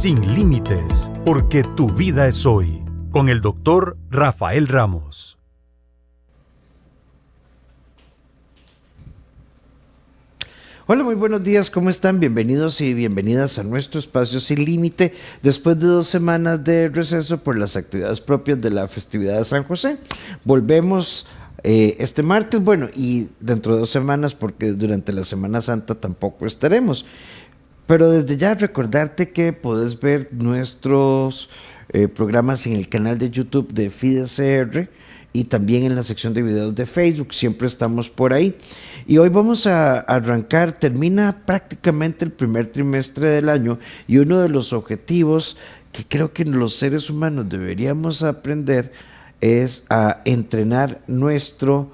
Sin límites, porque tu vida es hoy. Con el doctor Rafael Ramos. Hola, muy buenos días, ¿cómo están? Bienvenidos y bienvenidas a nuestro espacio Sin Límite, después de 2 semanas de receso por las actividades propias de la festividad de San José. Volvemos este martes, bueno, y dentro de 2 semanas, porque durante la Semana Santa tampoco estaremos. Pero desde ya recordarte que podés ver nuestros programas en el canal de YouTube de FIDECR y también en la sección de videos de Facebook, siempre estamos por ahí. Y hoy vamos a arrancar, termina prácticamente el primer trimestre del año y uno de los objetivos que creo que los seres humanos deberíamos aprender es a entrenar nuestra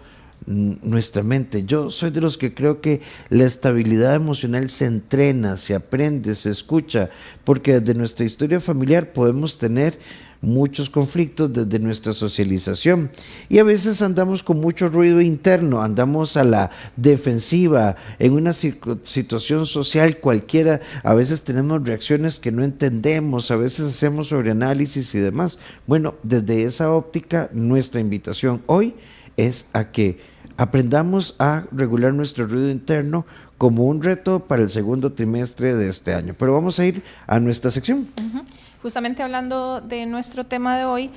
mente. Yo soy de los que creo que la estabilidad emocional se entrena, se aprende, se escucha, porque desde nuestra historia familiar podemos tener muchos conflictos desde nuestra socialización y a veces andamos con mucho ruido interno, andamos a la defensiva en una situación social cualquiera, a veces tenemos reacciones que no entendemos, a veces hacemos sobreanálisis y demás. Bueno, desde esa óptica, nuestra invitación hoy es a que aprendamos a regular nuestro ruido interno como un reto para el segundo trimestre de este año. Pero vamos a ir a nuestra sección. Justamente hablando de nuestro tema de hoy,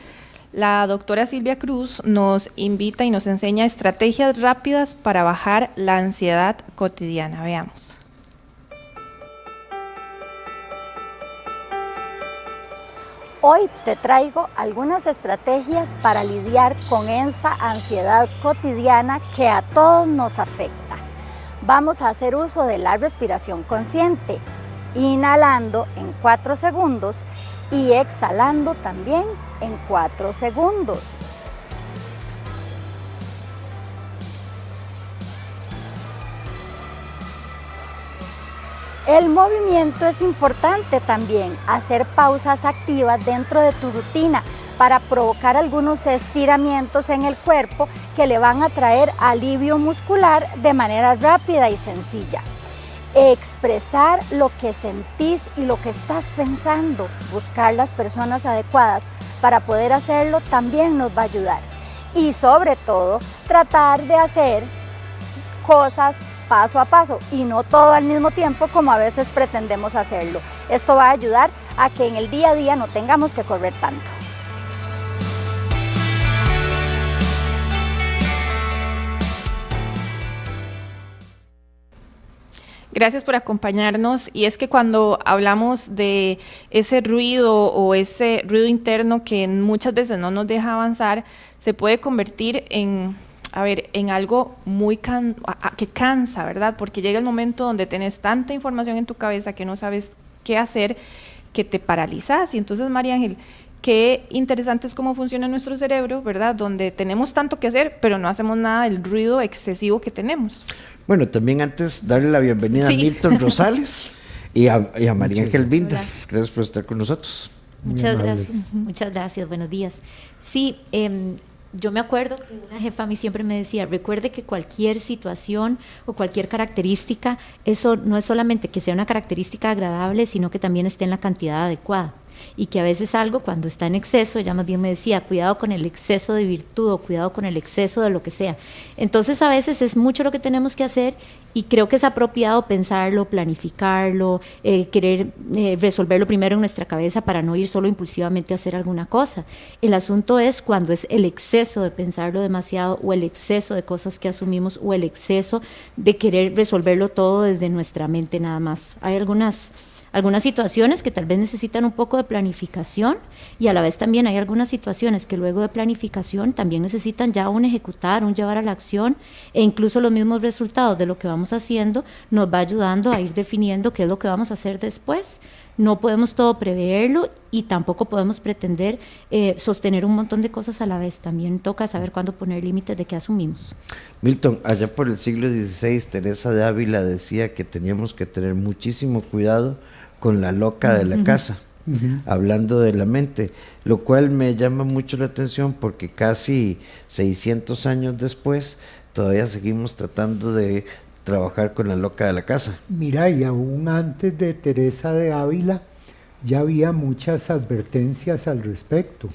la doctora Silvia Cruz nos invita y nos enseña estrategias rápidas para bajar la ansiedad cotidiana. Veamos. Hoy te traigo algunas estrategias para lidiar con esa ansiedad cotidiana que a todos nos afecta. Vamos a hacer uso de la respiración consciente, inhalando en 4 segundos y exhalando también en 4 segundos. El movimiento es importante también, hacer pausas activas dentro de tu rutina para provocar algunos estiramientos en el cuerpo que le van a traer alivio muscular de manera rápida y sencilla. Expresar lo que sentís y lo que estás pensando, buscar las personas adecuadas para poder hacerlo también nos va a ayudar. Y sobre todo, tratar de hacer cosas paso a paso y no todo al mismo tiempo como a veces pretendemos hacerlo. Esto va a ayudar a que en el día a día no tengamos que correr tanto. Gracias por acompañarnos. Y es que cuando hablamos de ese ruido o ese ruido interno que muchas veces no nos deja avanzar, se puede convertir en algo muy que cansa, ¿verdad? Porque llega el momento donde tenés tanta información en tu cabeza que no sabes qué hacer, que te paralizas. Y entonces, María Ángel, qué interesante es cómo funciona nuestro cerebro, ¿verdad? Donde tenemos tanto que hacer, pero no hacemos nada del ruido excesivo que tenemos. Bueno, también antes darle la bienvenida a Milton Rosales y a María Ángel Vindas. Gracias por estar con nosotros. Muchas gracias, buenos días. Sí, yo me acuerdo que una jefa a mí siempre me decía, recuerde que cualquier situación o cualquier característica, eso no es solamente que sea una característica agradable, sino que también esté en la cantidad adecuada. Y que a veces algo cuando está en exceso, ella más bien me decía, cuidado con el exceso de virtud o cuidado con el exceso de lo que sea. Entonces a veces es mucho lo que tenemos que hacer y creo que es apropiado pensarlo, planificarlo, querer resolverlo primero en nuestra cabeza para no ir solo impulsivamente a hacer alguna cosa. El asunto es cuando es el exceso de pensarlo demasiado o el exceso de cosas que asumimos o el exceso de querer resolverlo todo desde nuestra mente nada más. Hay algunas situaciones que tal vez necesitan un poco de planificación y a la vez también hay algunas situaciones que luego de planificación también necesitan ya un ejecutar, un llevar a la acción e incluso los mismos resultados de lo que vamos haciendo nos va ayudando a ir definiendo qué es lo que vamos a hacer después. No podemos todo preverlo y tampoco podemos pretender sostener un montón de cosas a la vez. También toca saber cuándo poner límites de qué asumimos. Milton, allá por el siglo XVI, Teresa de Ávila decía que teníamos que tener muchísimo cuidado con la loca de la casa, hablando de la mente, lo cual me llama mucho la atención porque casi 600 años después todavía seguimos tratando de trabajar con la loca de la casa. Mira, y aún antes de Teresa de Ávila ya había muchas advertencias al respecto.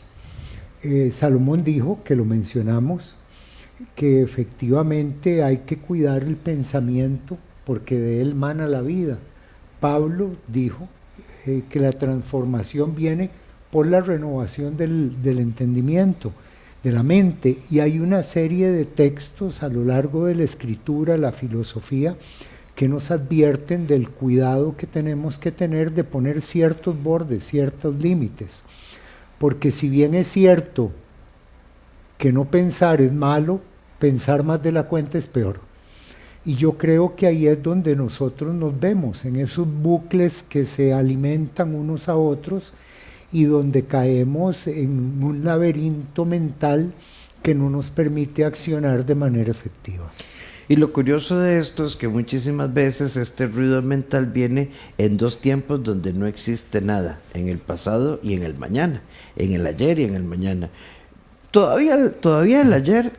Salomón dijo, que lo mencionamos, que efectivamente hay que cuidar el pensamiento porque de él mana la vida. Pablo dijo que la transformación viene por la renovación del entendimiento, de la mente, y hay una serie de textos a lo largo de la escritura, la filosofía, que nos advierten del cuidado que tenemos que tener de poner ciertos bordes, ciertos límites. Porque si bien es cierto que no pensar es malo, pensar más de la cuenta es peor. Y yo creo que ahí es donde nosotros nos vemos, en esos bucles que se alimentan unos a otros y donde caemos en un laberinto mental que no nos permite accionar de manera efectiva. Y lo curioso de esto es que muchísimas veces este ruido mental viene en dos tiempos donde no existe nada, en el pasado y en el mañana, en el ayer y en el mañana. Todavía el ayer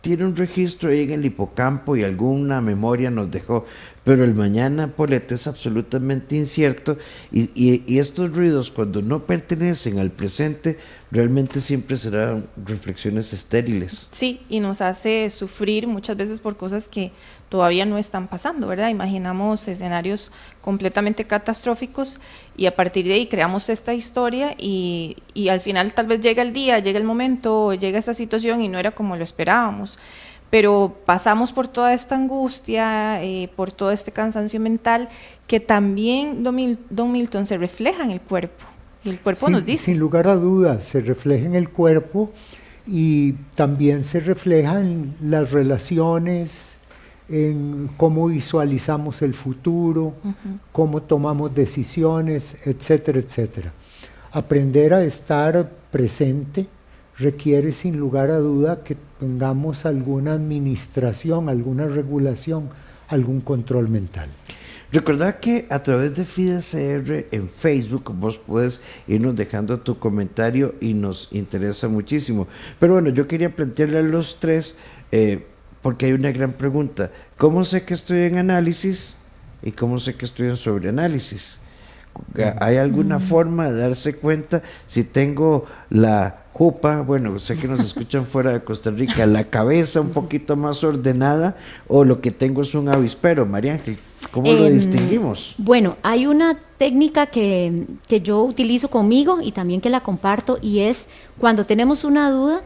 tiene un registro ahí en el hipocampo y alguna memoria nos dejó, pero el mañana, Paulette, es absolutamente incierto y estos ruidos, cuando no pertenecen al presente, realmente siempre serán reflexiones estériles. Sí, y nos hace sufrir muchas veces por cosas que todavía no están pasando, ¿verdad? Imaginamos escenarios completamente catastróficos y a partir de ahí creamos esta historia y al final tal vez llega el día, llega el momento, llega esta situación y no era como lo esperábamos. Pero pasamos por toda esta angustia, por todo este cansancio mental, que también, don Milton, se refleja en el cuerpo. Y el cuerpo nos dice. Sin lugar a dudas, se refleja en el cuerpo y también se refleja en las relaciones, en cómo visualizamos el futuro, cómo tomamos decisiones, etcétera, etcétera. Aprender a estar presente requiere sin lugar a duda que tengamos alguna administración, alguna regulación, algún control mental. Recordad que a través de FideCR en Facebook vos puedes irnos dejando tu comentario y nos interesa muchísimo. Pero bueno, yo quería plantearle a los tres, porque hay una gran pregunta. ¿Cómo sé que estoy en análisis y cómo sé que estoy en sobreanálisis? ¿Hay alguna forma de darse cuenta si tengo la jupa, bueno, sé que nos escuchan fuera de Costa Rica, la cabeza un poquito más ordenada o lo que tengo es un avispero? María Ángel, ¿cómo lo distinguimos? Bueno, hay una técnica que yo utilizo conmigo y también que la comparto, y es cuando tenemos una duda,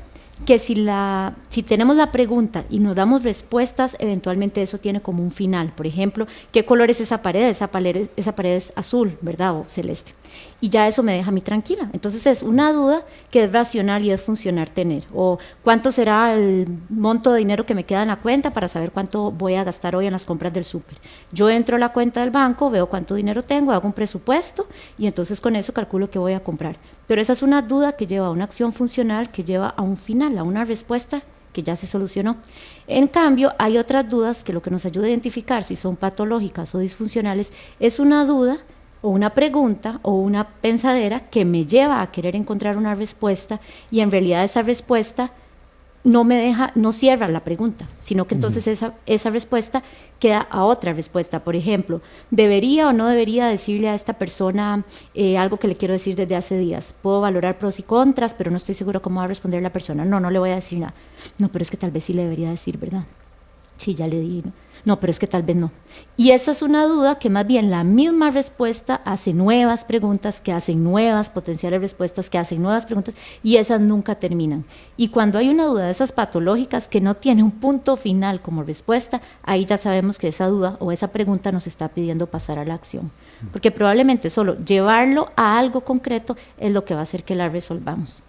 que si tenemos la pregunta y nos damos respuestas, eventualmente eso tiene como un final. Por ejemplo, ¿qué color es esa pared? Esa pared es azul, ¿verdad? O celeste. Y ya eso me deja a mí tranquila. Entonces es una duda que es racional y es funcional tener. O ¿cuánto será el monto de dinero que me queda en la cuenta para saber cuánto voy a gastar hoy en las compras del súper? Yo entro a la cuenta del banco, veo cuánto dinero tengo, hago un presupuesto y entonces con eso calculo qué voy a comprar. Pero esa es una duda que lleva a una acción funcional, que lleva a un final, a una respuesta que ya se solucionó. En cambio, hay otras dudas que lo que nos ayuda a identificar si son patológicas o disfuncionales es una duda o una pregunta o una pensadera que me lleva a querer encontrar una respuesta y en realidad esa respuesta no cierra la pregunta, sino que entonces esa respuesta queda a otra respuesta. Por ejemplo, ¿debería o no debería decirle a esta persona algo que le quiero decir desde hace días? Puedo valorar pros y contras, pero no estoy segura cómo va a responder la persona. No le voy a decir nada. No, pero es que tal vez sí le debería decir, ¿verdad? Sí, ya le di. No, pero es que tal vez no. Y esa es una duda que más bien la misma respuesta hace nuevas preguntas, que hacen nuevas potenciales respuestas, que hacen nuevas preguntas, y esas nunca terminan. Y cuando hay una duda de esas patológicas que no tiene un punto final como respuesta, ahí ya sabemos que esa duda o esa pregunta nos está pidiendo pasar a la acción. Porque probablemente solo llevarlo a algo concreto es lo que va a hacer que la resolvamos.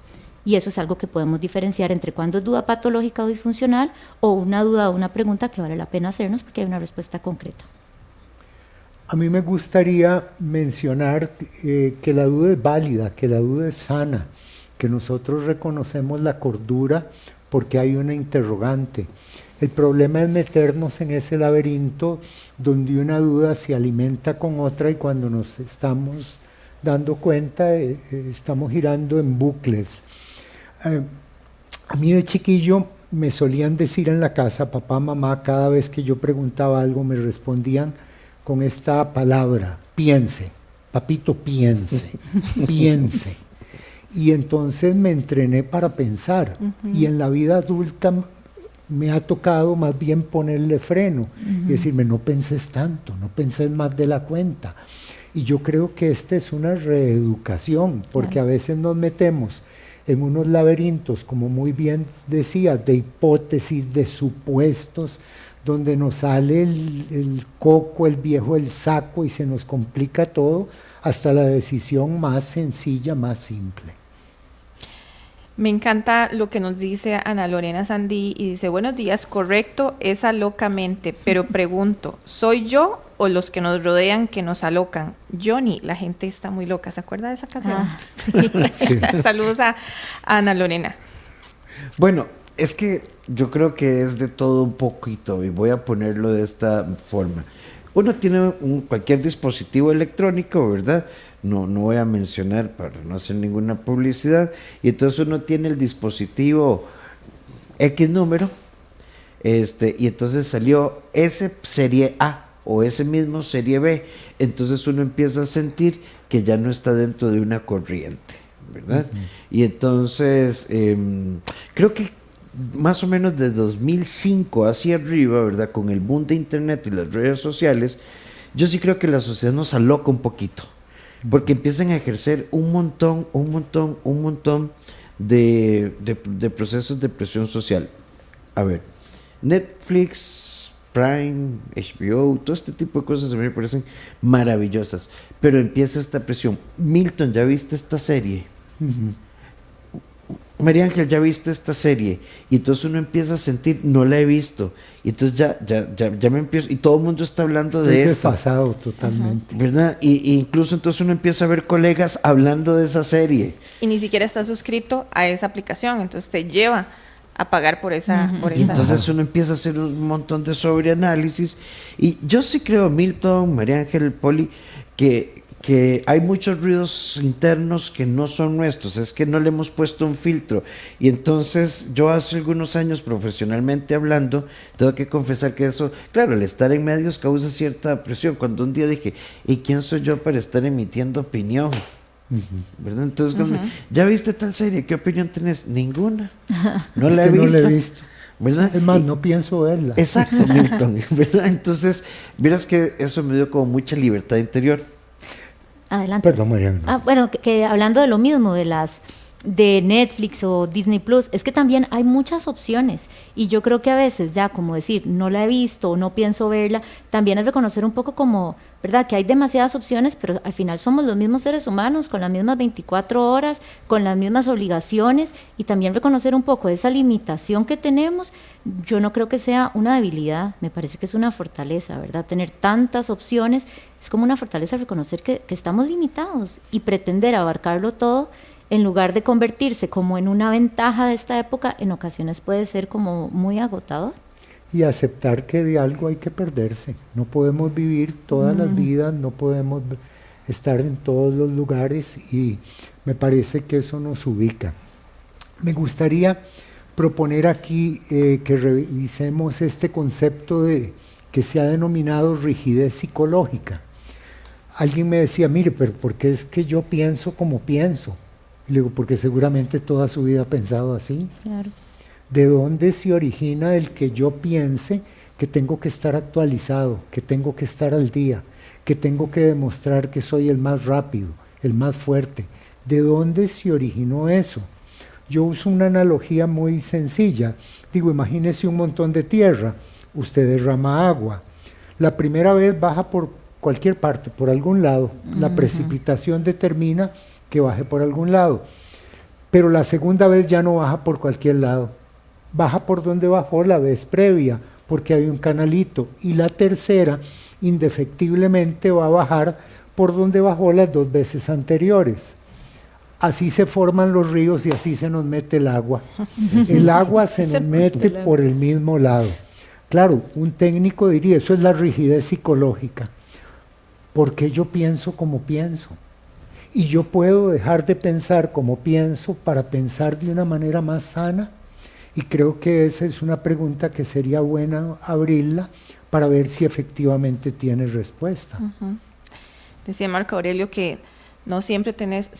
Y eso es algo que podemos diferenciar entre cuando es duda patológica o disfuncional o una duda o una pregunta que vale la pena hacernos porque hay una respuesta concreta. A mí me gustaría mencionar que la duda es válida, que la duda es sana, que nosotros reconocemos la cordura porque hay una interrogante. El problema es meternos en ese laberinto donde una duda se alimenta con otra y cuando nos estamos dando cuenta estamos girando en bucles. A mí de chiquillo me solían decir en la casa, papá, mamá, cada vez que yo preguntaba algo me respondían con esta palabra, piense. papito, piense, piense. Y entonces me entrené para pensar. Y en la vida adulta me ha tocado más bien ponerle freno y decirme, no penses tanto, no penses más de la cuenta. Y yo creo que esta es una reeducación, porque a veces nos metemos en unos laberintos, como muy bien decía, de hipótesis, de supuestos, donde nos sale el coco, el viejo, el saco, y se nos complica todo, hasta la decisión más sencilla, más simple. Me encanta lo que nos dice Ana Lorena Sandí y dice, buenos días, correcto, es alocamente, pero pregunto, ¿soy yo o los que nos rodean que nos alocan? Johnny, la gente está muy loca, ¿se acuerda de esa canción? Sí. Saludos a Ana Lorena. Bueno, es que yo creo que es de todo un poquito y voy a ponerlo de esta forma. Uno tiene cualquier dispositivo electrónico, ¿verdad? No voy a mencionar para no hacer ninguna publicidad. Y entonces uno tiene el dispositivo X número, y entonces salió ese serie A o ese mismo serie B. Entonces uno empieza a sentir que ya no está dentro de una corriente, ¿verdad? Y entonces creo que más o menos de 2005 hacia arriba, ¿verdad? Con el boom de internet y las redes sociales, yo sí creo que la sociedad nos aloca un poquito, porque empiezan a ejercer un montón de procesos de presión social. A ver, Netflix, Prime, HBO, todo este tipo de cosas a mí me parecen maravillosas, pero empieza esta presión. Milton, ¿ya viste esta serie? María Ángel, ¿ya viste esta serie? Y entonces uno empieza a sentir, no la he visto. Y entonces ya me empiezo, y todo el mundo está hablando de esto. Estoy desfasado totalmente. ¿Verdad? Y incluso entonces uno empieza a ver colegas hablando de esa serie. Y ni siquiera está suscrito a esa aplicación, entonces te lleva a pagar por esa. Y entonces uno empieza a hacer un montón de sobreanálisis. Y yo sí creo, Milton, María Ángel, Poli, que hay muchos ruidos internos que no son nuestros, es que no le hemos puesto un filtro. Y entonces yo hace algunos años, profesionalmente hablando, tengo que confesar que eso, claro, el estar en medios causa cierta presión. Cuando un día dije, ¿y quién soy yo para estar emitiendo opinión? ¿Verdad? Entonces, cuando, ¿ya viste tal serie? ¿Qué opinión tenés? Ninguna. No la he visto. No la he visto. ¿Verdad? Es más, no pienso verla. Exacto, Milton, ¿verdad? Entonces, verás que eso me dio como mucha libertad interior. Adelante. Perdón, Mariana. Bueno, que hablando de lo mismo, de Netflix o Disney Plus, es que también hay muchas opciones y yo creo que a veces ya como decir, no la he visto o no pienso verla, también es reconocer un poco como, ¿verdad? Que hay demasiadas opciones, pero al final somos los mismos seres humanos con las mismas 24 horas, con las mismas obligaciones y también reconocer un poco esa limitación que tenemos. Yo no creo que sea una debilidad, me parece que es una fortaleza, ¿verdad? Tener tantas opciones es como una fortaleza reconocer que estamos limitados y pretender abarcarlo todo en lugar de convertirse como en una ventaja de esta época, en ocasiones puede ser como muy agotador. Y aceptar que de algo hay que perderse. No podemos vivir todas las vidas, no podemos estar en todos los lugares y me parece que eso nos ubica. Me gustaría proponer aquí que revisemos este concepto que se ha denominado rigidez psicológica. Alguien me decía, mire, pero ¿por qué es que yo pienso como pienso? Le digo, porque seguramente toda su vida ha pensado así. Claro. ¿De dónde se origina el que yo piense que tengo que estar actualizado, que tengo que estar al día, que tengo que demostrar que soy el más rápido, el más fuerte? ¿De dónde se originó eso? Yo uso una analogía muy sencilla. Digo, imagínese un montón de tierra, usted derrama agua. La primera vez baja por cualquier parte, por algún lado. La precipitación determina que baje por algún lado, pero la segunda vez ya no baja por cualquier lado, baja por donde bajó la vez previa, porque hay un canalito, y la tercera indefectiblemente va a bajar por donde bajó las dos veces anteriores. Así se forman los ríos y así se nos mete el agua. El agua se nos mete por el mismo lado. Claro, un técnico diría, eso es la rigidez psicológica. ¿Por qué yo pienso como pienso? Y yo puedo dejar de pensar como pienso para pensar de una manera más sana. Y creo que esa es una pregunta que sería buena abrirla para ver si efectivamente tiene respuesta. Decía Marco Aurelio que no siempre tenés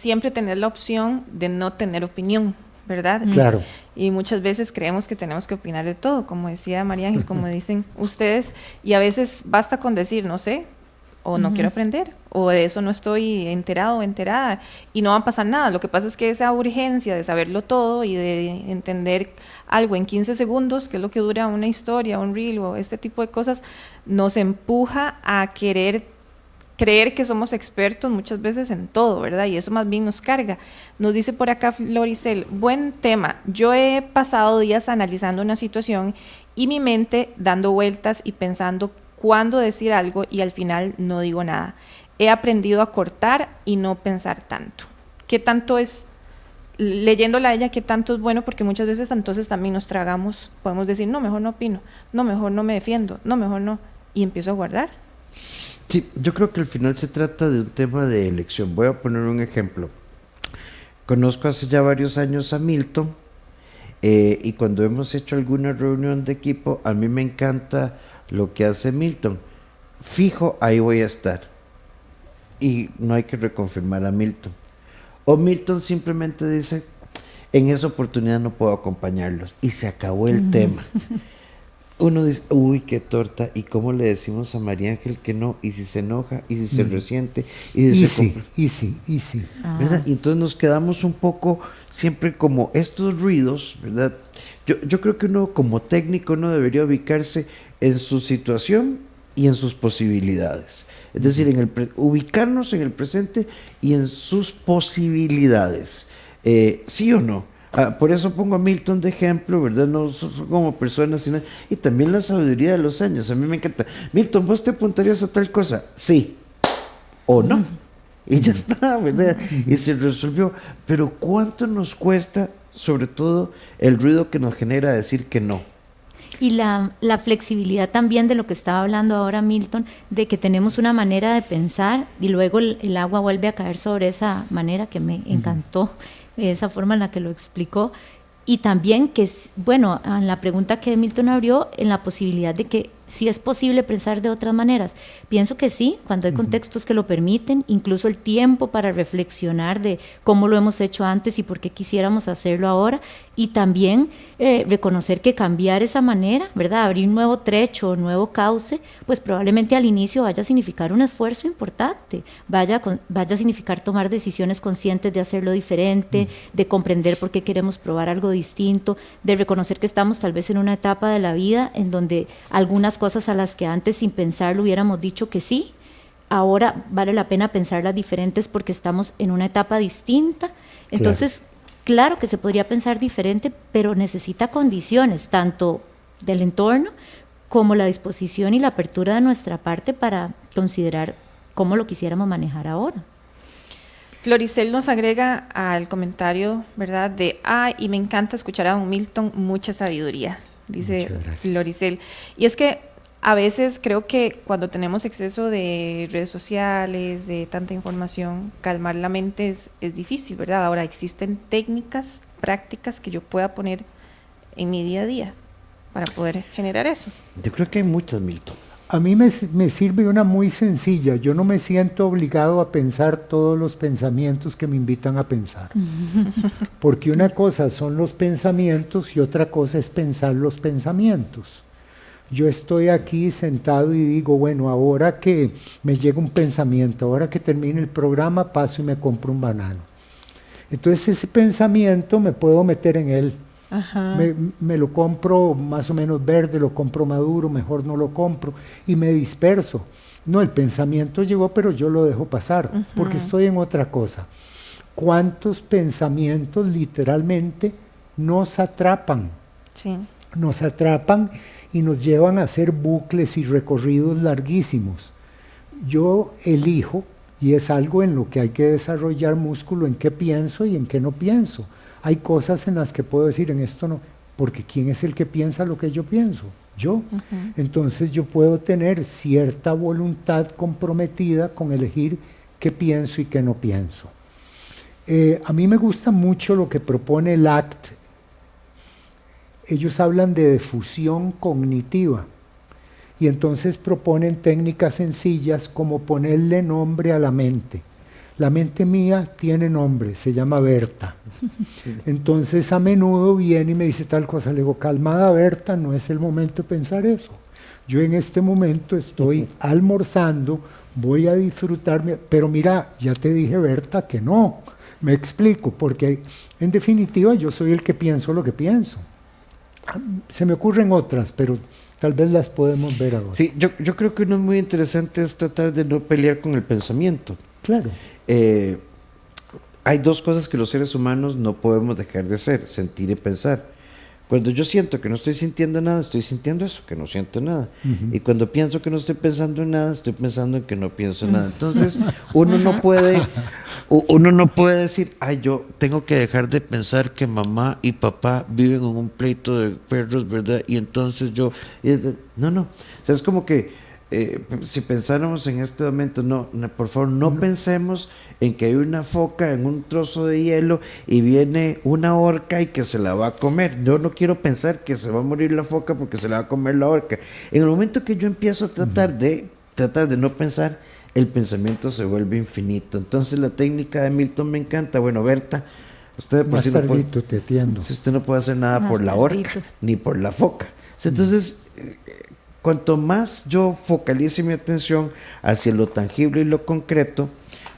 la opción de no tener opinión, ¿verdad? Claro. Y muchas veces creemos que tenemos que opinar de todo, como decía María Ángel, como dicen ustedes, y a veces basta con decir, no sé, o no quiero aprender, o de eso no estoy enterado o enterada, y no va a pasar nada. Lo que pasa es que esa urgencia de saberlo todo y de entender algo en 15 segundos, que es lo que dura una historia, un reel o este tipo de cosas, nos empuja a creer que somos expertos muchas veces en todo, ¿verdad? Y eso más bien nos carga. Nos dice por acá Floricel, buen tema. Yo he pasado días analizando una situación y mi mente dando vueltas y pensando cuándo decir algo y al final no digo nada. He aprendido a cortar y no pensar tanto. ¿Qué tanto es, leyéndola a ella, qué tanto es bueno? Porque muchas veces entonces también nos tragamos, podemos decir, no, mejor no opino, no, mejor no me defiendo, no, mejor no, y empiezo a guardar. Sí, yo creo que al final se trata de un tema de elección. Voy a poner un ejemplo. Conozco hace ya varios años a Milton y cuando hemos hecho alguna reunión de equipo, a mí me encanta lo que hace Milton. Fijo, ahí voy a estar. Y no hay que reconfirmar a Milton. O Milton simplemente dice, en esa oportunidad no puedo acompañarlos. Y se acabó el tema. Uno dice, uy, qué torta, ¿y cómo le decimos a María Ángel que no? ¿Y si se enoja? ¿Y si se resiente? ¿Y sí. ¿Verdad? Y entonces nos quedamos un poco siempre como estos ruidos, ¿verdad? Yo creo que uno como técnico no debería ubicarse en su situación y en sus posibilidades. Es decir, ubicarnos en el presente y en sus posibilidades. ¿Sí o no? Por eso pongo a Milton de ejemplo, ¿verdad? No como persona, sino... Y también la sabiduría de los años. A mí me encanta. Milton, ¿vos te apuntarías a tal cosa? Sí. ¿O no? Y ya está, ¿verdad? Y se resolvió. Pero ¿cuánto nos cuesta, sobre todo, el ruido que nos genera decir que no? Y la flexibilidad también de lo que estaba hablando ahora Milton, de que tenemos una manera de pensar y luego el agua vuelve a caer sobre esa manera que me encantó, esa forma en la que lo explicó. Y también que, bueno, en la pregunta que Milton abrió, en la posibilidad de que si es posible pensar de otras maneras. Pienso que sí, cuando hay contextos que lo permiten, incluso el tiempo para reflexionar de cómo lo hemos hecho antes y por qué quisiéramos hacerlo ahora, y también reconocer que cambiar esa manera, ¿verdad? Abrir un nuevo trecho, un nuevo cauce, pues probablemente al inicio vaya a significar un esfuerzo importante, vaya a significar tomar decisiones conscientes de hacerlo diferente, de comprender por qué queremos probar algo distinto, de reconocer que estamos tal vez en una etapa de la vida en donde algunas cosas a las que antes sin pensarlo hubiéramos dicho que sí, ahora vale la pena pensarlas diferentes porque estamos en una etapa distinta. Entonces, claro que se podría pensar diferente, pero necesita condiciones, tanto del entorno como la disposición y la apertura de nuestra parte para considerar cómo lo quisiéramos manejar ahora. Floricel nos agrega al comentario, ¿verdad? Y me encanta escuchar a don Milton, mucha sabiduría, dice Floricel. Y es que a veces creo que cuando tenemos exceso de redes sociales, de tanta información, calmar la mente es difícil, ¿verdad? Ahora existen técnicas, prácticas que yo pueda poner en mi día a día para poder generar eso. Yo creo que hay muchas, Milton. A mí me sirve una muy sencilla. Yo no me siento obligado a pensar todos los pensamientos que me invitan a pensar. Porque una cosa son los pensamientos y otra cosa es pensar los pensamientos. Yo estoy aquí sentado y digo, bueno, ahora que me llega un pensamiento, ahora que termine el programa, paso y me compro un banano. Entonces ese pensamiento me puedo meter en él. Me lo compro más o menos verde, lo compro maduro, mejor no lo compro y me disperso. No, el pensamiento llegó, pero yo lo dejo pasar porque estoy en otra cosa. ¿Cuántos pensamientos literalmente nos atrapan? Sí. Nos atrapan y nos llevan a hacer bucles y recorridos larguísimos. Yo elijo, y es algo en lo que hay que desarrollar músculo, en qué pienso y en qué no pienso. Hay cosas en las que puedo decir, en esto no, porque ¿quién es el que piensa lo que yo pienso? Yo. Entonces yo puedo tener cierta voluntad comprometida con elegir qué pienso y qué no pienso. A mí me gusta mucho lo que propone el ACT. Ellos hablan de difusión cognitiva. Y entonces proponen técnicas sencillas como ponerle nombre a la mente. La mente mía tiene nombre, se llama Berta. Entonces a menudo viene y me dice tal cosa. Le digo, calmada Berta, no es el momento de pensar eso. Yo en este momento estoy almorzando, voy a disfrutarme, pero mira, ya te dije Berta que no. Me explico, porque en definitiva yo soy el que pienso lo que pienso. Se me ocurren otras, pero tal vez las podemos ver ahora. Sí, yo creo que uno muy interesante es tratar de no pelear con el pensamiento. Claro. Hay dos cosas que los seres humanos no podemos dejar de hacer, sentir y pensar. Cuando yo siento que no estoy sintiendo nada, estoy sintiendo eso, que no siento nada. Y cuando pienso que no estoy pensando en nada, estoy pensando en que no pienso nada. Entonces, uno no puede decir, ay, yo tengo que dejar de pensar que mamá y papá viven en un pleito de perros, ¿verdad? Y entonces yo... No. O sea, es como que si pensáramos en este momento, por favor, no pensemos en que hay una foca en un trozo de hielo y viene una orca y que se la va a comer. Yo no quiero pensar que se va a morir la foca porque se la va a comer la orca. En el momento que yo empiezo a tratar de no pensar, el pensamiento se vuelve infinito. Entonces la técnica de Milton me encanta. Bueno, Berta, usted por Más si no puede, tardito te atiendo. si usted no puede hacer nada Más por la tardito. orca ni por la foca. Entonces, cuanto más yo focalice mi atención hacia lo tangible y lo concreto,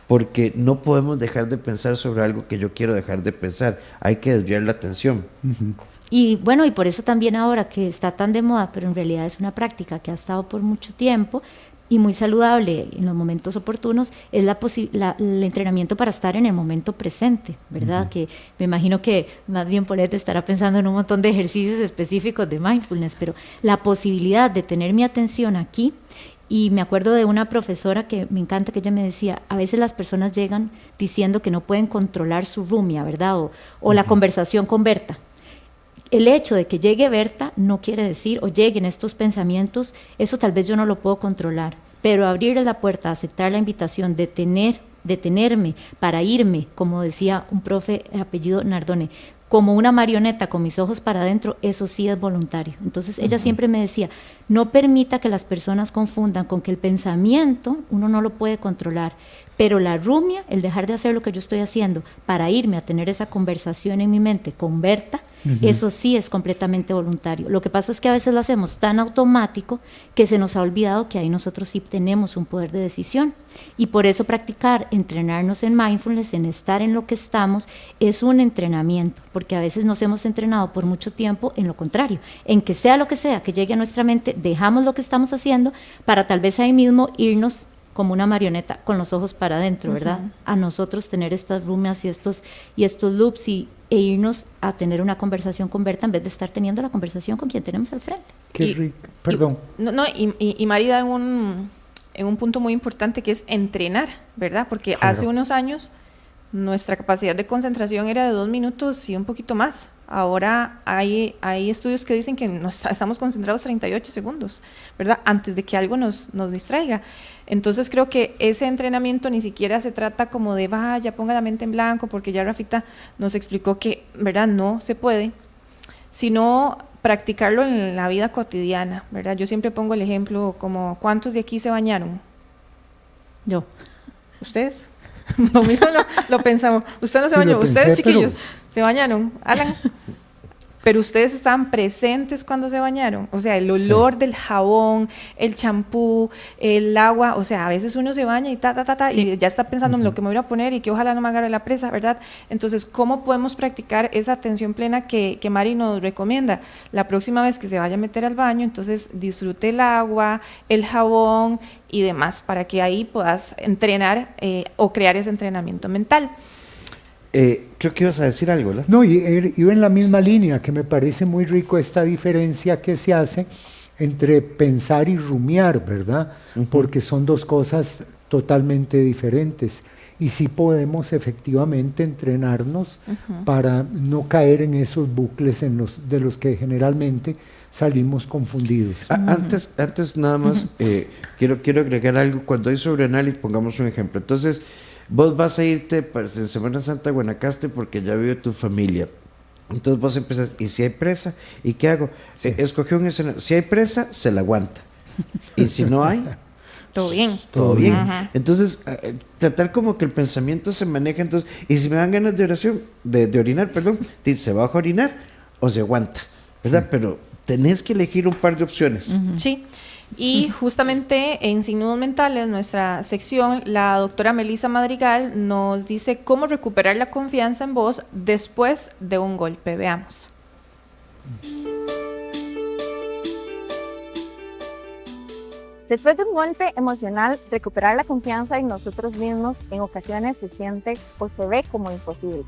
porque no podemos dejar de pensar sobre algo que yo quiero dejar de pensar, hay que desviar la atención. Y bueno, y por eso también ahora que está tan de moda, pero en realidad es una práctica que ha estado por mucho tiempo y muy saludable en los momentos oportunos, es el entrenamiento para estar en el momento presente, ¿verdad? Que me imagino que más bien Paulette estará pensando en un montón de ejercicios específicos de mindfulness, pero la posibilidad de tener mi atención aquí. Y me acuerdo de una profesora que me encanta, que ella me decía, a veces las personas llegan diciendo que no pueden controlar su rumia, ¿verdad? O la conversación con Berta. El hecho de que llegue Berta no quiere decir, o lleguen estos pensamientos, eso tal vez yo no lo puedo controlar, pero abrirle la puerta, aceptar la invitación, detenerme para irme, como decía un profe apellido Nardone, como una marioneta con mis ojos para adentro, eso sí es voluntario. Entonces ella siempre me decía, no permita que las personas confundan con que el pensamiento uno no lo puede controlar, pero la rumia, el dejar de hacer lo que yo estoy haciendo para irme a tener esa conversación en mi mente con Berta, eso sí es completamente voluntario. Lo que pasa es que a veces lo hacemos tan automático que se nos ha olvidado que ahí nosotros sí tenemos un poder de decisión. Y por eso practicar, entrenarnos en mindfulness, en estar en lo que estamos, es un entrenamiento, porque a veces nos hemos entrenado por mucho tiempo en lo contrario, en que sea lo que sea que llegue a nuestra mente, dejamos lo que estamos haciendo para tal vez ahí mismo irnos como una marioneta con los ojos para adentro, ¿verdad? A nosotros tener estas rumias y estos loops e irnos a tener una conversación con Berta en vez de estar teniendo la conversación con quien tenemos al frente. Qué rico. Perdón. Y Marida en un punto muy importante que es entrenar, ¿verdad? Porque hace unos años nuestra capacidad de concentración era de 2 minutos y un poquito más. Ahora hay estudios que dicen que estamos concentrados 38 segundos, ¿verdad? Antes de que algo nos distraiga. Entonces creo que ese entrenamiento ni siquiera se trata como de vaya, ponga la mente en blanco, porque ya Rafita nos explicó que, ¿verdad? No se puede, sino practicarlo en la vida cotidiana, ¿verdad? Yo siempre pongo el ejemplo como, ¿cuántos de aquí se bañaron? Yo. ¿Ustedes? Lo mismo lo pensamos. Usted no se bañó, ustedes chiquillos se bañaron, Alan. Pero ustedes estaban presentes cuando se bañaron. O sea, el olor del jabón, el champú, el agua. O sea, a veces uno se baña y y ya está pensando en lo que me voy a poner y que ojalá no me agarre la presa, ¿verdad? Entonces, ¿cómo podemos practicar esa atención plena que Mari nos recomienda? La próxima vez que se vaya a meter al baño, entonces disfrute el agua, el jabón y demás, para que ahí puedas entrenar o crear ese entrenamiento mental. Creo que ibas a decir algo, ¿verdad? No, iba en la misma línea, que me parece muy rico esta diferencia que se hace entre pensar y rumiar, ¿verdad? Porque son dos cosas totalmente diferentes. Y sí podemos efectivamente entrenarnos para no caer en esos bucles de los que generalmente salimos confundidos. Antes nada más, quiero agregar algo. Cuando hay sobreanálisis, pongamos un ejemplo. Entonces, vos vas a irte en Semana Santa a Guanacaste porque ya vive tu familia. Entonces vos empiezas, ¿y si hay presa? ¿Y qué hago? Escogí un escenario. Si hay presa, se la aguanta. Y si no hay, Todo bien. todo bien. Ajá. Entonces, tratar como que el pensamiento se maneja. Entonces, y si me dan ganas de oración, de orinar, perdón, ¿se va a orinar o se aguanta? ¿Verdad? Sí. Pero tenés que elegir un par de opciones. Sí. Y justamente en Signos Mentales, nuestra sección, la doctora Melissa Madrigal nos dice cómo recuperar la confianza en vos después de un golpe. Veamos. Después de un golpe emocional, recuperar la confianza en nosotros mismos en ocasiones se siente o se ve como imposible.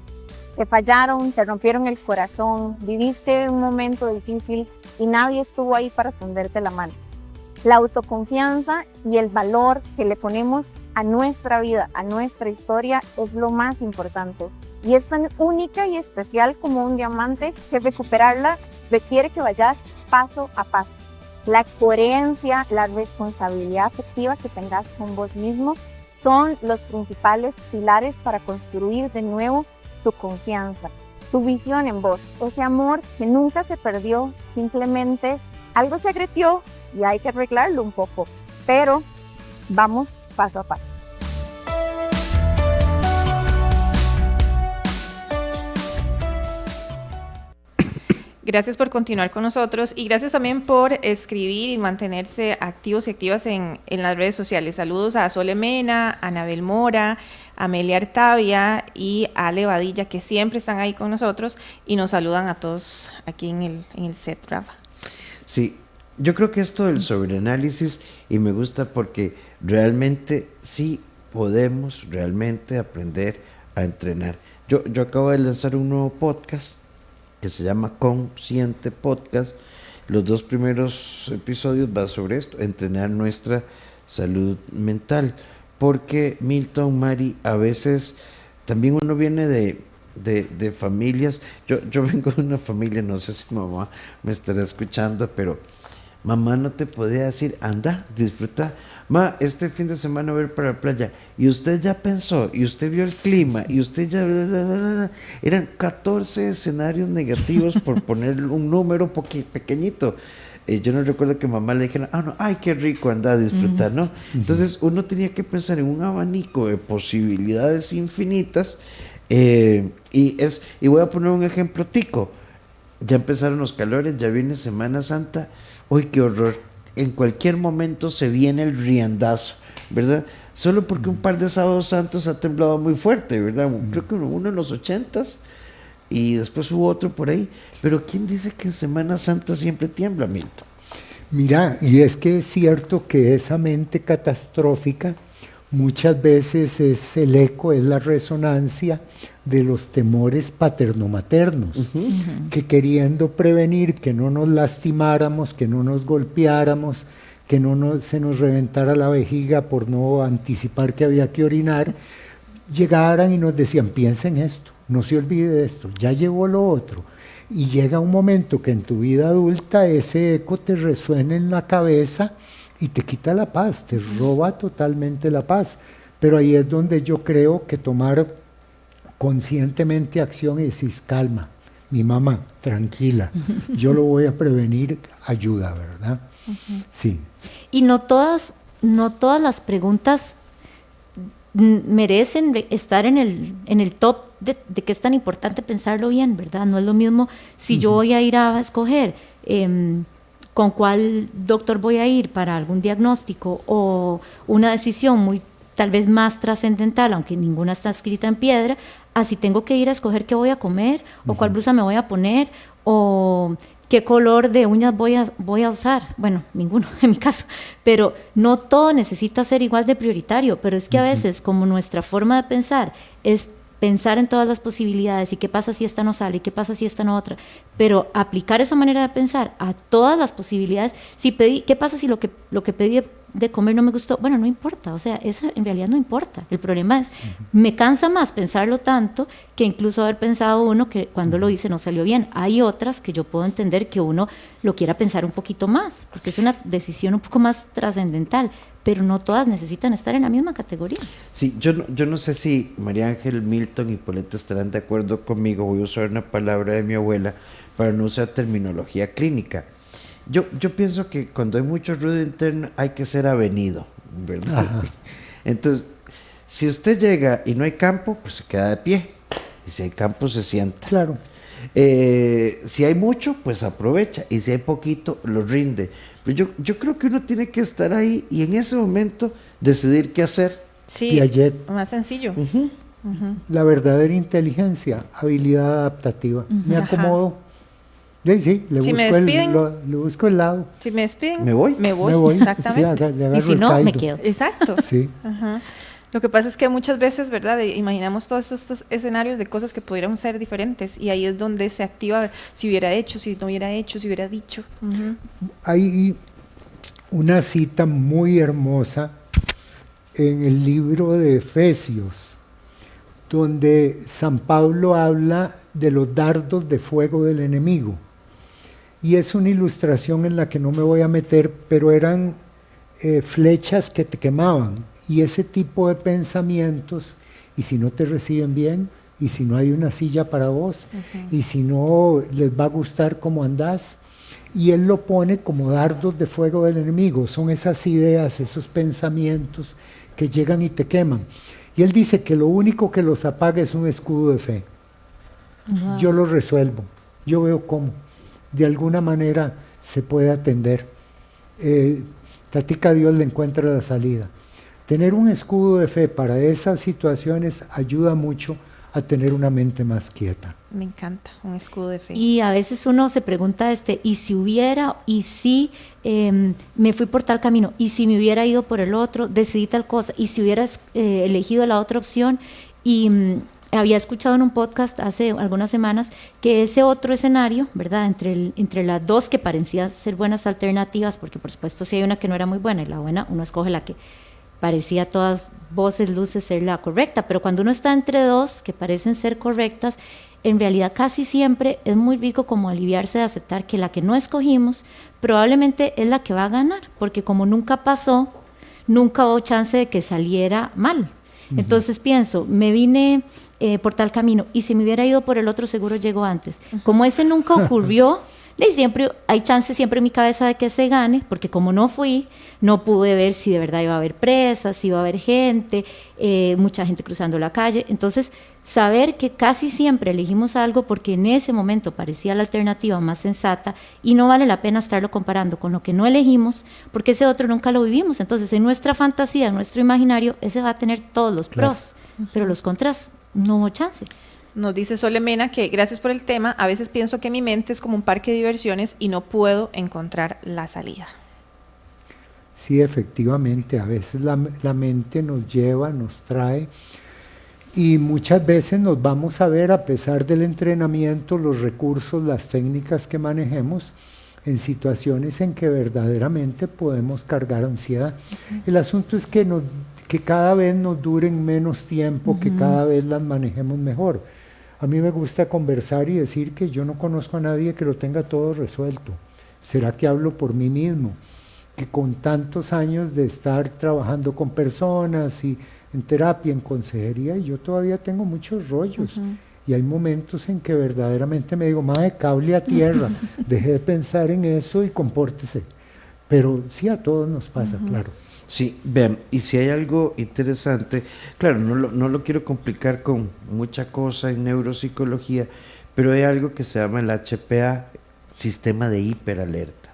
Te fallaron, te rompieron el corazón, viviste un momento difícil y nadie estuvo ahí para tenderte la mano. La autoconfianza y el valor que le ponemos a nuestra vida, a nuestra historia, es lo más importante. Y es tan única y especial como un diamante que recuperarla requiere que vayas paso a paso. La coherencia, la responsabilidad afectiva que tengas con vos mismo son los principales pilares para construir de nuevo tu confianza, tu visión en vos, ese amor que nunca se perdió, simplemente algo se agredió y hay que arreglarlo un poco, pero vamos paso a paso. Gracias por continuar con nosotros y gracias también por escribir y mantenerse activos y activas en las redes sociales. Saludos a Sole Mena, a Anabel Mora, a Amelia Artavia y a Ale Badilla, que siempre están ahí con nosotros y nos saludan a todos aquí en el set, Rafa. Sí, yo creo que esto del sobreanálisis, y me gusta porque realmente sí podemos realmente aprender a entrenar. Yo acabo de lanzar un nuevo podcast que se llama Consciente Podcast. Los 2 primeros episodios van sobre esto, entrenar nuestra salud mental, porque Milton, Mari, a veces también uno viene de familias. Yo vengo de una familia, no sé si mamá me estará escuchando, pero mamá no te podía decir, anda, disfruta. Ma, este fin de semana voy a ir para la playa. Y usted ya pensó, y usted vio el clima, y usted ya... Eran 14 escenarios negativos por poner un número pequeñito. Yo no recuerdo que mamá le dijera, no, ay, qué rico, anda a disfrutar, ¿no? Entonces uno tenía que pensar en un abanico de posibilidades infinitas. Y voy a poner un ejemplo tico. Ya empezaron los calores, ya viene Semana Santa. ¡Uy, qué horror! En cualquier momento se viene el riandazo, ¿verdad? Solo porque un par de sábados santos ha temblado muy fuerte, ¿verdad? Creo que uno en los 80s y después hubo otro por ahí. Pero ¿quién dice que en Semana Santa siempre tiembla, Milton? Mira, y es que es cierto que esa mente catastrófica muchas veces es el eco, es la resonancia de los temores paterno-maternos, que queriendo prevenir que no nos lastimáramos, que no nos golpeáramos, que se nos reventara la vejiga por no anticipar que había que orinar, llegaran y nos decían, piensa en esto, no se olvide de esto, ya llegó lo otro. Y llega un momento que en tu vida adulta ese eco te resuena en la cabeza y te quita la paz, te roba totalmente la paz. Pero ahí es donde yo creo que tomar conscientemente acción y decir, calma, mi mamá, tranquila, yo lo voy a prevenir, ayuda, ¿verdad? Sí. Y no todas las preguntas merecen estar en el top de que es tan importante pensarlo bien, ¿verdad? No es lo mismo si yo voy a ir a escoger con cuál doctor voy a ir para algún diagnóstico o una decisión muy tal vez más trascendental, aunque ninguna está escrita en piedra, así tengo que ir a escoger qué voy a comer o cuál blusa me voy a poner o qué color de uñas voy a usar. Bueno, ninguno en mi caso, pero no todo necesita ser igual de prioritario, pero es que a veces como nuestra forma de pensar es pensar en todas las posibilidades y qué pasa si esta no sale y qué pasa si esta no otra, pero aplicar esa manera de pensar a todas las posibilidades, ¿qué pasa si lo que pedí de comer no me gustó? Bueno, no importa, o sea, eso en realidad no importa. El problema es, me cansa más pensarlo tanto que incluso haber pensado uno que cuando lo hice no salió bien. Hay otras que yo puedo entender que uno lo quiera pensar un poquito más, porque es una decisión un poco más trascendental, pero no todas necesitan estar en la misma categoría. Sí, yo no sé si María Ángel, Milton y Poleta estarán de acuerdo conmigo. Voy a usar una palabra de mi abuela para no usar terminología clínica. Yo pienso que cuando hay mucho ruido interno hay que ser avenido, ¿verdad? Ajá. Entonces, si usted llega y no hay campo, pues se queda de pie. Y si hay campo, se sienta. Claro. Si hay mucho, pues aprovecha. Y si hay poquito, lo rinde. Pero yo creo que uno tiene que estar ahí y en ese momento decidir qué hacer. Sí, Piaget. más sencillo. La verdadera inteligencia, habilidad adaptativa. Me Ajá. acomodo. Sí, Si me despiden, le busco el lado. Si me despiden, Me voy. Me voy. Exactamente. Sí, le agarro Y si el no, me caldo. quedo. Exacto. Sí. Ajá. Lo que pasa es que muchas veces, ¿verdad? Imaginamos todos estos escenarios de cosas que pudieran ser diferentes y ahí es donde se activa si hubiera hecho, si no hubiera hecho, si hubiera dicho. Ujú. Hay una cita muy hermosa en el libro de Efesios, donde San Pablo habla de los dardos de fuego del enemigo. Y es una ilustración en la que no me voy a meter, pero eran flechas que te quemaban. Y ese tipo de pensamientos, y si no te reciben bien, y si no hay una silla para vos, y si no les va a gustar cómo andás, y él lo pone como dardos de fuego del enemigo. Son esas ideas, esos pensamientos que llegan y te queman. Y él dice que lo único que los apaga es un escudo de fe. Yo lo resuelvo, yo veo cómo. De alguna manera se puede atender. Tatica Dios le encuentra la salida. Tener un escudo de fe para esas situaciones ayuda mucho a tener una mente más quieta. Me encanta, un escudo de fe. Y a veces uno se pregunta, ¿y si hubiera, y si me fui por tal camino, y si me hubiera ido por el otro, decidí tal cosa, y si hubieras elegido la otra opción? Y había escuchado en un podcast hace algunas semanas que ese otro escenario, ¿verdad? Entre las dos que parecían ser buenas alternativas, porque por supuesto si hay una que no era muy buena y la buena, uno escoge la que parecía a todas voces, luces ser la correcta, pero cuando uno está entre dos que parecen ser correctas, en realidad casi siempre es muy rico como aliviarse de aceptar que la que no escogimos probablemente es la que va a ganar, porque como nunca pasó, nunca hubo chance de que saliera mal. Entonces pienso, me vine por tal camino y si me hubiera ido por el otro seguro llego antes. Como ese nunca ocurrió, y siempre hay chance siempre en mi cabeza de que se gane, porque como no fui, no pude ver si de verdad iba a haber presas, si iba a haber gente, mucha gente cruzando la calle. Entonces, saber que casi siempre elegimos algo porque en ese momento parecía la alternativa más sensata y no vale la pena estarlo comparando con lo que no elegimos, porque ese otro nunca lo vivimos. Entonces, en nuestra fantasía, en nuestro imaginario, ese va a tener todos los pros, pero los contras no hubo chance. Nos dice Sole Mena que gracias por el tema, a veces pienso que mi mente es como un parque de diversiones y no puedo encontrar la salida. Sí, efectivamente, a veces la mente nos lleva, nos trae, y muchas veces nos vamos a ver, a pesar del entrenamiento, los recursos, las técnicas que manejemos, en situaciones en que verdaderamente podemos cargar ansiedad. El asunto es que cada vez nos duren menos tiempo, que cada vez las manejemos mejor. A mí me gusta conversar y decir que yo no conozco a nadie que lo tenga todo resuelto. ¿Será que hablo por mí mismo? Que con tantos años de estar trabajando con personas y en terapia, en consejería, yo todavía tengo muchos rollos. Y hay momentos en que verdaderamente me digo, madre, cable a tierra, deje de pensar en eso y compórtese. Pero sí, a todos nos pasa, claro. Sí, vean, y si hay algo interesante, claro, no lo quiero complicar con mucha cosa en neuropsicología, pero hay algo que se llama el HPA, sistema de hiperalerta.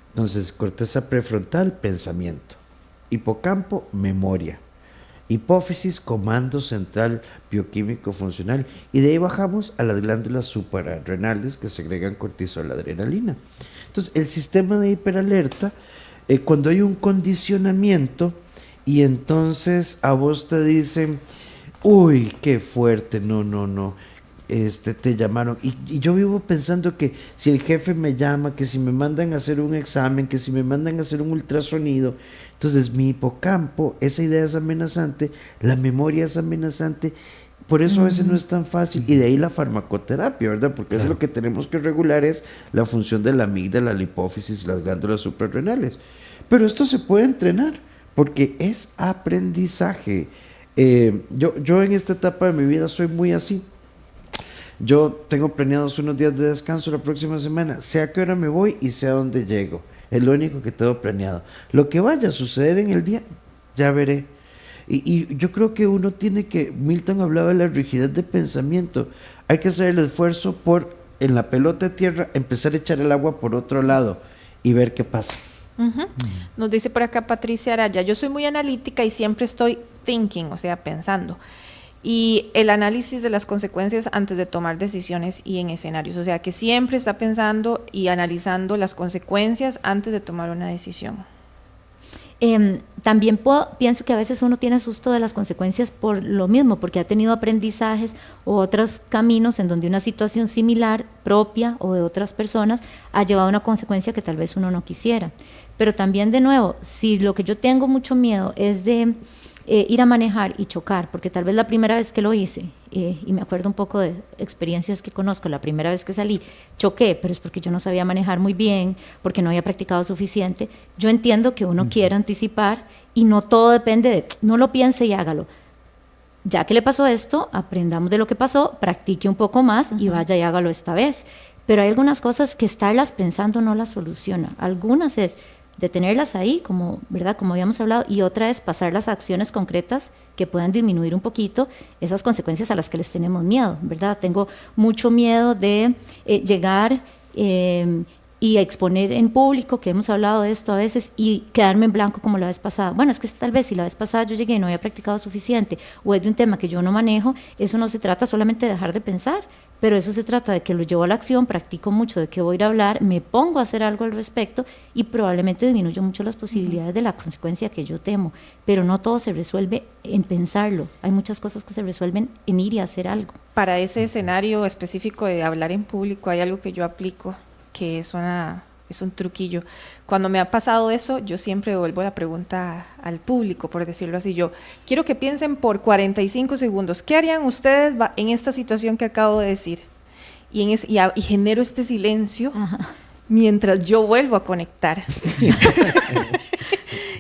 Entonces, corteza prefrontal, pensamiento, hipocampo, memoria, hipófisis, comando central bioquímico funcional, y de ahí bajamos a las glándulas suprarrenales que segregan cortisol, adrenalina. Entonces, el sistema de hiperalerta, cuando hay un condicionamiento y entonces a vos te dicen, uy, qué fuerte, no, te llamaron, y yo vivo pensando que si el jefe me llama, que si me mandan a hacer un examen, que si me mandan a hacer un ultrasonido, entonces mi hipocampo, esa idea es amenazante, la memoria es amenazante. Por eso a veces no es tan fácil, y de ahí la farmacoterapia, ¿verdad? Porque eso es lo que tenemos que regular, es la función de la amígdala, la hipófisis y las glándulas suprarrenales. Pero esto se puede entrenar, porque es aprendizaje. Yo en esta etapa de mi vida soy muy así. Yo tengo planeados unos días de descanso la próxima semana, sé a qué hora me voy y sé a dónde llego. Es lo único que tengo planeado. Lo que vaya a suceder en el día, ya veré. Y yo creo que uno tiene que, Milton hablaba de la rigidez de pensamiento, hay que hacer el esfuerzo por, en la pelota de tierra, empezar a echar el agua por otro lado y ver qué pasa. Nos dice por acá Patricia Araya, yo soy muy analítica y siempre estoy thinking, o sea, pensando. Y el análisis de las consecuencias antes de tomar decisiones y en escenarios, o sea, que siempre está pensando y analizando las consecuencias antes de tomar una decisión. También pienso que a veces uno tiene susto de las consecuencias por lo mismo, porque ha tenido aprendizajes u otros caminos en donde una situación similar, propia o de otras personas, ha llevado a una consecuencia que tal vez uno no quisiera. Pero también, de nuevo, si lo que yo tengo mucho miedo es de ir a manejar y chocar, porque tal vez la primera vez que lo hice, y me acuerdo un poco de experiencias que conozco, la primera vez que salí, choqué, pero es porque yo no sabía manejar muy bien, porque no había practicado suficiente. Yo entiendo que uno quiere anticipar y no todo depende de, no lo piense y hágalo. Ya que le pasó esto, aprendamos de lo que pasó, practique un poco más y vaya y hágalo esta vez. Pero hay algunas cosas que estarlas pensando no las soluciona. Algunas es de tenerlas ahí, como, ¿verdad?, como habíamos hablado, y otra es pasar las acciones concretas que puedan disminuir un poquito esas consecuencias a las que les tenemos miedo, ¿verdad? Tengo mucho miedo de llegar y exponer en público, que hemos hablado de esto a veces, y quedarme en blanco como la vez pasada. Bueno, es que tal vez si la vez pasada yo llegué y no había practicado suficiente, o es de un tema que yo no manejo, eso no se trata solamente de dejar de pensar, pero eso se trata de que lo llevo a la acción, practico mucho de qué voy a ir a hablar, me pongo a hacer algo al respecto y probablemente disminuyo mucho las posibilidades de la consecuencia que yo temo, pero no todo se resuelve en pensarlo, hay muchas cosas que se resuelven en ir y hacer algo. Para ese escenario específico de hablar en público hay algo que yo aplico, que es un truquillo. Cuando me ha pasado eso, yo siempre devuelvo la pregunta al público, por decirlo así. Yo quiero que piensen por 45 segundos, ¿qué harían ustedes en esta situación que acabo de decir? Y genero este silencio mientras yo vuelvo a conectar.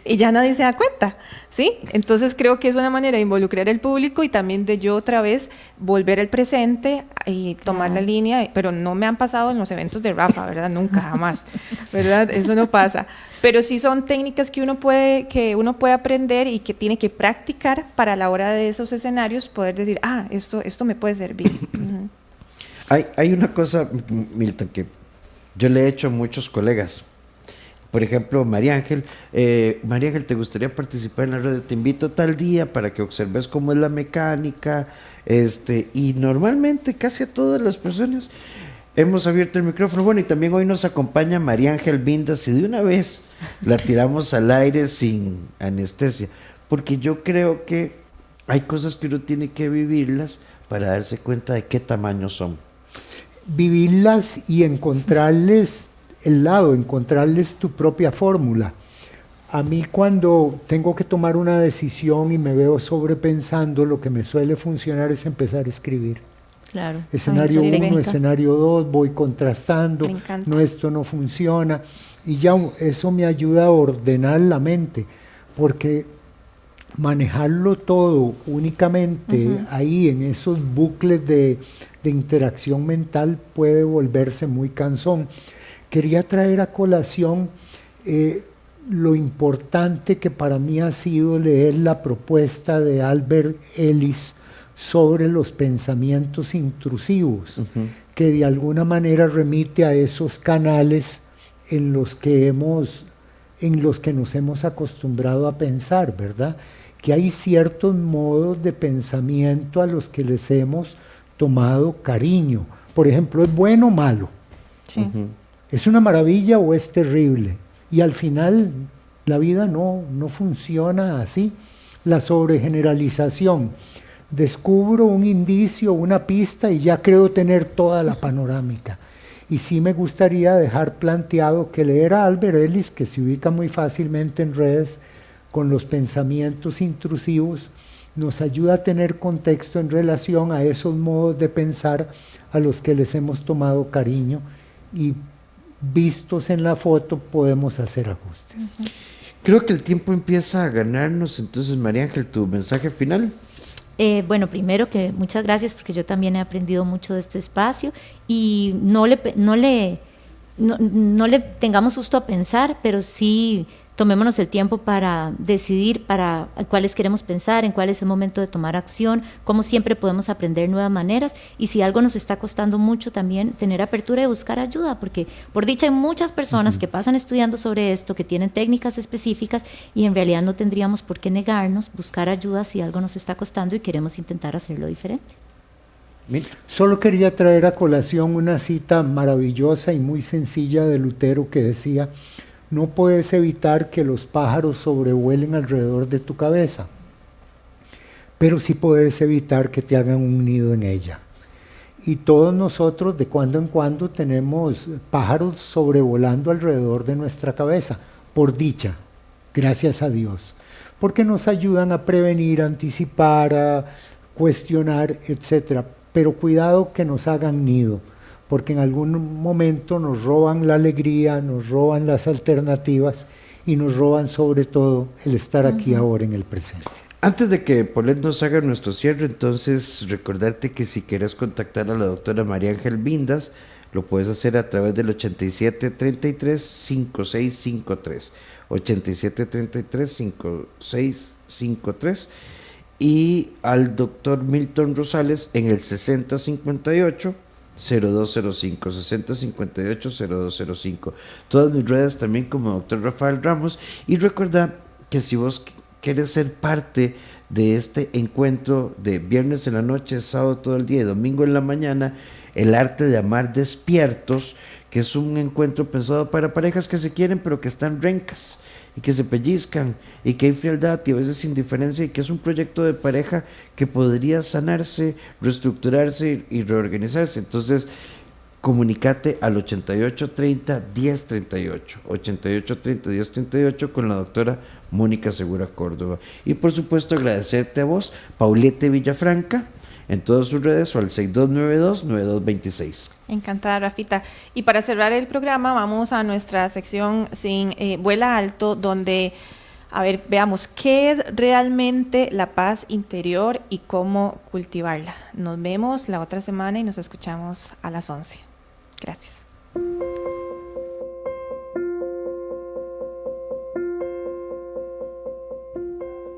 Y ya nadie se da cuenta, ¿sí? Entonces creo que es una manera de involucrar al público y también de yo otra vez volver al presente y tomar la línea, pero no me han pasado en los eventos de Rafa, ¿verdad? Nunca, jamás, ¿verdad? Eso no pasa. Pero sí son técnicas que uno puede aprender y que tiene que practicar para a la hora de esos escenarios poder decir, esto me puede servir. Hay una cosa, Milton, que yo le he hecho a muchos colegas. Por ejemplo, María Ángel, ¿te gustaría participar en la radio? Te invito tal día para que observes cómo es la mecánica, y normalmente casi a todas las personas hemos abierto el micrófono. Bueno, y también hoy nos acompaña María Ángel Vindas y de una vez la tiramos al aire sin anestesia, porque yo creo que hay cosas que uno tiene que vivirlas para darse cuenta de qué tamaño son. Vivirlas y encontrarles encontrarles tu propia fórmula. A mí, cuando tengo que tomar una decisión y me veo sobrepensando, lo que me suele funcionar es empezar a escribir. Claro. Escenario 1, escenario 2, voy contrastando, no, esto no funciona, y ya eso me ayuda a ordenar la mente, porque manejarlo todo únicamente ahí en esos bucles de interacción mental puede volverse muy cansón. Quería traer a colación lo importante que para mí ha sido leer la propuesta de Albert Ellis sobre los pensamientos intrusivos, que de alguna manera remite a esos canales en los que nos hemos acostumbrado a pensar, ¿verdad? Que hay ciertos modos de pensamiento a los que les hemos tomado cariño. Por ejemplo, ¿es bueno o malo? Sí. ¿Es una maravilla o es terrible? Y al final la vida no funciona así. La sobregeneralización. Descubro un indicio, una pista y ya creo tener toda la panorámica. Y sí me gustaría dejar planteado que leer a Albert Ellis, que se ubica muy fácilmente en redes con los pensamientos intrusivos, nos ayuda a tener contexto en relación a esos modos de pensar a los que les hemos tomado cariño, y vistos en la foto podemos hacer ajustes. Creo que el tiempo empieza a ganarnos, entonces María Ángel, tu mensaje final. Bueno, primero que muchas gracias porque yo también he aprendido mucho de este espacio y no le tengamos susto a pensar, pero sí tomémonos el tiempo para decidir para cuáles queremos pensar, en cuál es el momento de tomar acción, cómo siempre podemos aprender nuevas maneras y si algo nos está costando mucho también tener apertura y buscar ayuda, porque por dicha hay muchas personas que pasan estudiando sobre esto, que tienen técnicas específicas y en realidad no tendríamos por qué negarnos, buscar ayuda si algo nos está costando y queremos intentar hacerlo diferente. Solo quería traer a colación una cita maravillosa y muy sencilla de Lutero que decía: no puedes evitar que los pájaros sobrevuelen alrededor de tu cabeza, pero sí puedes evitar que te hagan un nido en ella. Y todos nosotros de cuando en cuando tenemos pájaros sobrevolando alrededor de nuestra cabeza, por dicha, gracias a Dios, porque nos ayudan a prevenir, a anticipar, a cuestionar, etc. Pero cuidado que nos hagan nido, porque en algún momento nos roban la alegría, nos roban las alternativas y nos roban sobre todo el estar aquí ahora en el presente. Antes de que Paulette nos haga nuestro cierre, entonces recordarte que si quieres contactar a la doctora María Ángel Vindas, lo puedes hacer a través del 8733-5653, 8733-5653, y al doctor Milton Rosales en el 6058-0205, 6058-0205. Todas mis redes también como Dr. Rafael Ramos. Y recuerda que si vos quieres ser parte de este encuentro de viernes en la noche, sábado todo el día y domingo en la mañana, el arte de amar despiertos, que es un encuentro pensado para parejas que se quieren pero que están rencas y que se pellizcan y que hay frialdad y a veces indiferencia, y que es un proyecto de pareja que podría sanarse, reestructurarse y reorganizarse. Entonces, comunícate al 8830-1038, 8830-1038 con la doctora Mónica Segura Córdoba. Y por supuesto agradecerte a vos, Paulette Villafranca, en todas sus redes o al 6292-9226. Encantada, Rafita. Y para cerrar el programa vamos a nuestra sección Sin Vuela Alto, donde, a ver, veamos qué es realmente la paz interior y cómo cultivarla. Nos vemos la otra semana y nos escuchamos a las 11. Gracias.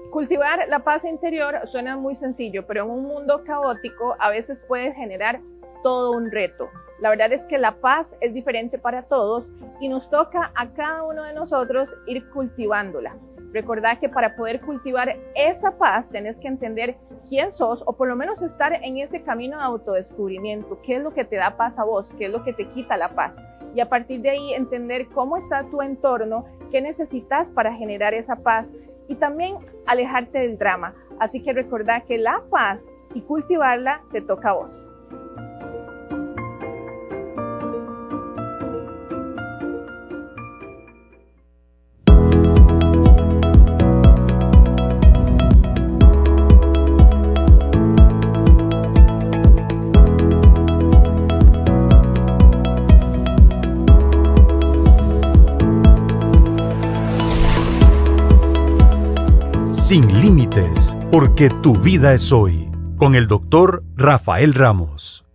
Cultivar la paz interior suena muy sencillo, pero en un mundo caótico a veces puede generar todo un reto. La verdad es que la paz es diferente para todos y nos toca a cada uno de nosotros ir cultivándola. Recordá que para poder cultivar esa paz tenés que entender quién sos, o por lo menos estar en ese camino de autodescubrimiento. ¿Qué es lo que te da paz a vos? ¿Qué es lo que te quita la paz? Y a partir de ahí entender cómo está tu entorno, qué necesitas para generar esa paz y también alejarte del drama. Así que recordá que la paz y cultivarla te toca a vos. Sin límites, porque tu vida es hoy, con el doctor Rafael Ramos.